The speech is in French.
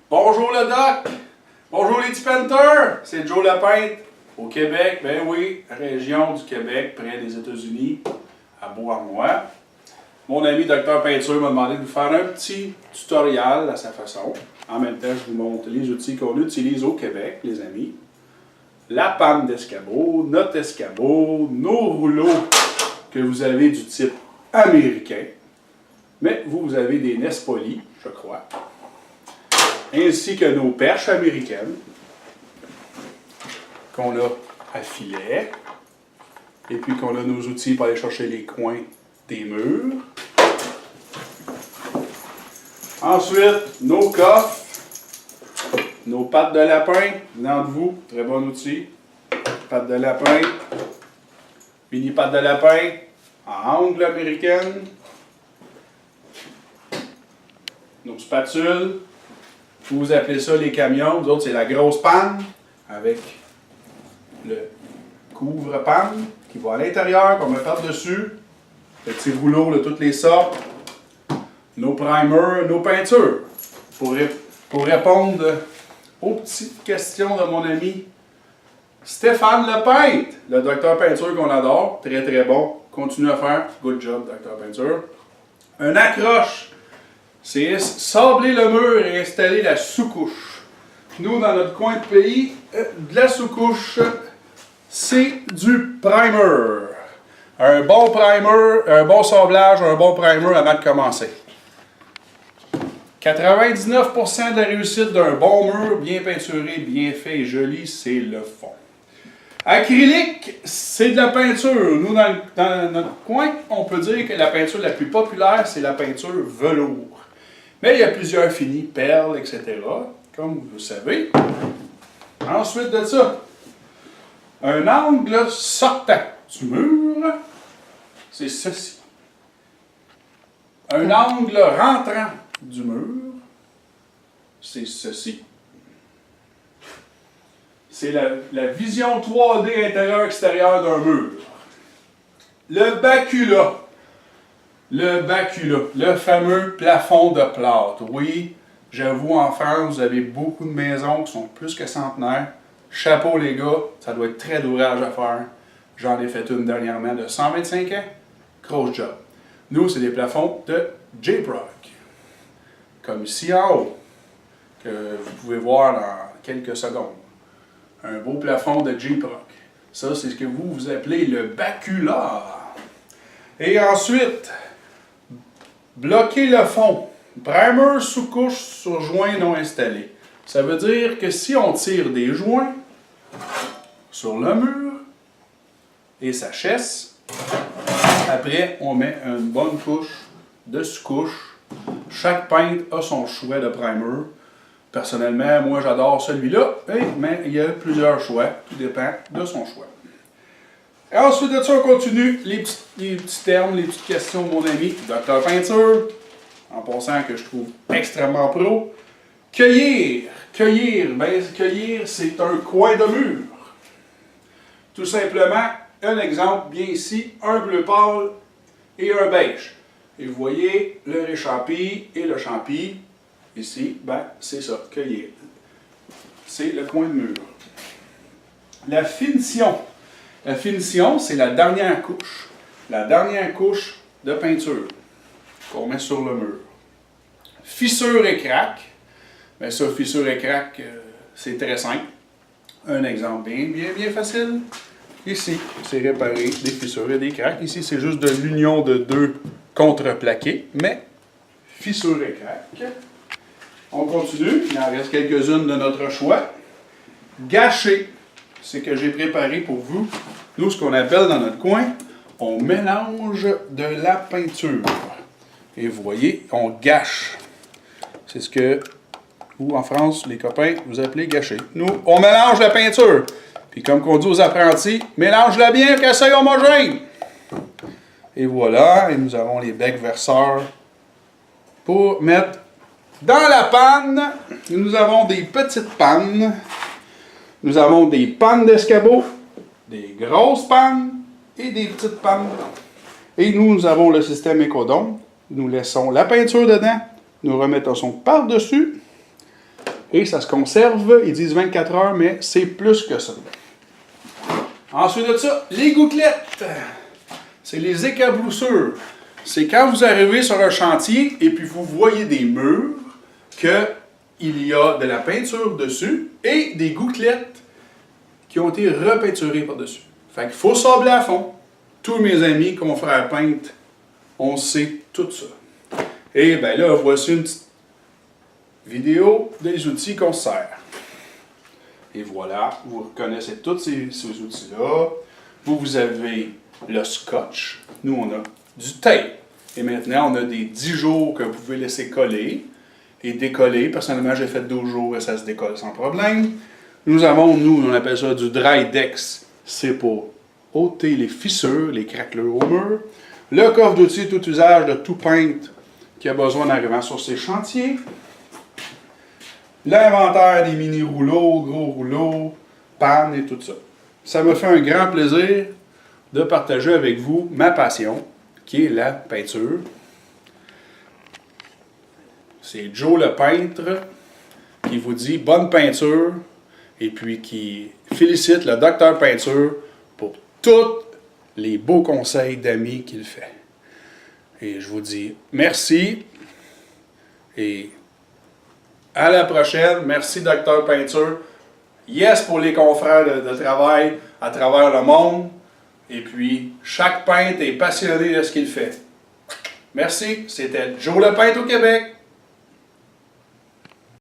Bonjour le doc! Bonjour les petits painters! C'est Joe Lapinte, au Québec, ben oui, région du Québec, près des États-Unis, à Beauharnois. Mon ami Dr Peinture m'a demandé de vous faire un petit tutoriel à sa façon. En même temps, je vous montre les outils qu'on utilise au Québec, les amis. La panne d'escabeau, notre escabeau, nos rouleaux que vous avez du type américain. Mais vous avez des Nespoli, je crois. Ainsi que nos perches américaines qu'on a à filet. Et puis qu'on a nos outils pour aller chercher les coins des murs. Ensuite, nos coffres, nos pattes de lapin, venant de vous, très bon outil. Pattes de lapin, mini pattes de lapin en angle américaine. Nos spatules, vous appelez ça les camions, vous autres c'est la grosse panne avec le couvre-panne qui va à l'intérieur, qu'on met par-dessus, le petit rouleau de toutes les sortes, nos primers, nos peintures. Pour répondre aux petites questions de mon ami Stéphane Lepeintre, le docteur peinture qu'on adore, très très bon, continue à faire, good job docteur peinture. Un accroche, c'est sabler le mur et installer la sous-couche. Nous, dans notre coin de pays, de la sous-couche, c'est du primer. Un bon primer, un bon sablage, un bon primer avant de commencer. 99% de la réussite d'un bon mur, bien peinturé, bien fait et joli, c'est le fond. Acrylique, c'est de la peinture. Nous, dans notre coin, on peut dire que la peinture la plus populaire, c'est la peinture velours. Mais il y a plusieurs finis, perles, etc., comme vous le savez. Ensuite de ça, un angle sortant du mur, c'est ceci. Un angle rentrant du mur, c'est ceci. C'est la vision 3D intérieur-extérieur d'un mur. Le bacula. Le bacula, le fameux plafond de plâtre. Oui, j'avoue, en France, vous avez beaucoup de maisons qui sont plus que centenaires. Chapeau les gars, ça doit être très d'ouvrage à faire. J'en ai fait une dernièrement de 125 ans. Gros job. Nous, c'est des plafonds de J-Proc. Comme ici en haut, que vous pouvez voir dans quelques secondes. Un beau plafond de J-Proc. Ça, c'est ce que vous appelez le bacula. Et ensuite, bloquer le fond. Primer sous couche sur joint non installé. Ça veut dire que si on tire des joints sur le mur et sa chaise, après on met une bonne couche de sous-couche. Chaque peintre a son choix de primer. Personnellement, moi j'adore celui-là, mais il y a plusieurs choix. Tout dépend de son choix. Et ensuite de ça, on continue les petits termes, les petites questions de mon ami Dr Peinture. En passant que je trouve extrêmement pro. Cueillir. Cueillir, c'est un coin de mur. Tout simplement, un exemple bien ici, un bleu pâle et un beige. Et vous voyez le réchampi et le champi. Ici, c'est ça, cueillir. C'est le coin de mur. La finition. La finition, c'est la dernière couche. La dernière couche de peinture qu'on met sur le mur. Fissure et craque. Bien ça, fissure et craque, c'est très simple. Un exemple bien facile. Ici, c'est réparer des fissures et des craques. Ici, c'est juste de l'union de deux contreplaqués, mais fissure et craque. On continue, il en reste quelques-unes de notre choix. Gâcher, c'est que j'ai préparé pour vous. Nous, ce qu'on appelle dans notre coin, on mélange de la peinture. Et vous voyez, on gâche. C'est ce que vous, en France, les copains, vous appelez gâcher. Nous, on mélange la peinture. Puis comme on dit aux apprentis, mélange-la bien qu'elle soit homogène. Et voilà, et nous avons les becs verseurs pour mettre dans la panne. Nous avons des petites pannes. Nous avons des pannes d'escabeau, des grosses pannes et des petites pannes. Et nous avons le système Écodome. Nous laissons la peinture dedans. Nous remettons son par-dessus. Et ça se conserve, ils disent 24 heures, mais c'est plus que ça. Ensuite de ça, les gouttelettes. C'est les écaboussures. C'est quand vous arrivez sur un chantier et puis vous voyez des murs qu'il y a de la peinture dessus et des gouttelettes qui ont été repeinturées par-dessus. Fait qu'il faut sabler à fond. Tous mes amis, confrères peintres, on sait tout ça. Et bien là, voici une petite vidéo des outils qu'on se sert. Et voilà, vous reconnaissez tous ces outils-là. Vous avez le scotch. Nous, on a du tape. Et maintenant, on a des 10 jours que vous pouvez laisser coller et décoller. Personnellement, j'ai fait 12 jours et ça se décolle sans problème. Nous avons, on appelle ça du dry dex. C'est pour ôter les fissures, les craquelures au mur. Le coffre d'outils, tout usage de tout peintre qui a besoin d'arriver sur ses chantiers. L'inventaire des mini-rouleaux, gros rouleaux, pannes et tout ça. Ça me fait un grand plaisir de partager avec vous ma passion, qui est la peinture. C'est Joe le peintre qui vous dit bonne peinture et puis qui félicite le docteur peinture pour tous les beaux conseils d'amis qu'il fait. Et je vous dis merci et à la prochaine. Merci docteur peinture. Yes pour les confrères de travail à travers le monde. Et puis, chaque peintre est passionné de ce qu'il fait. Merci, c'était Joe le peintre au Québec.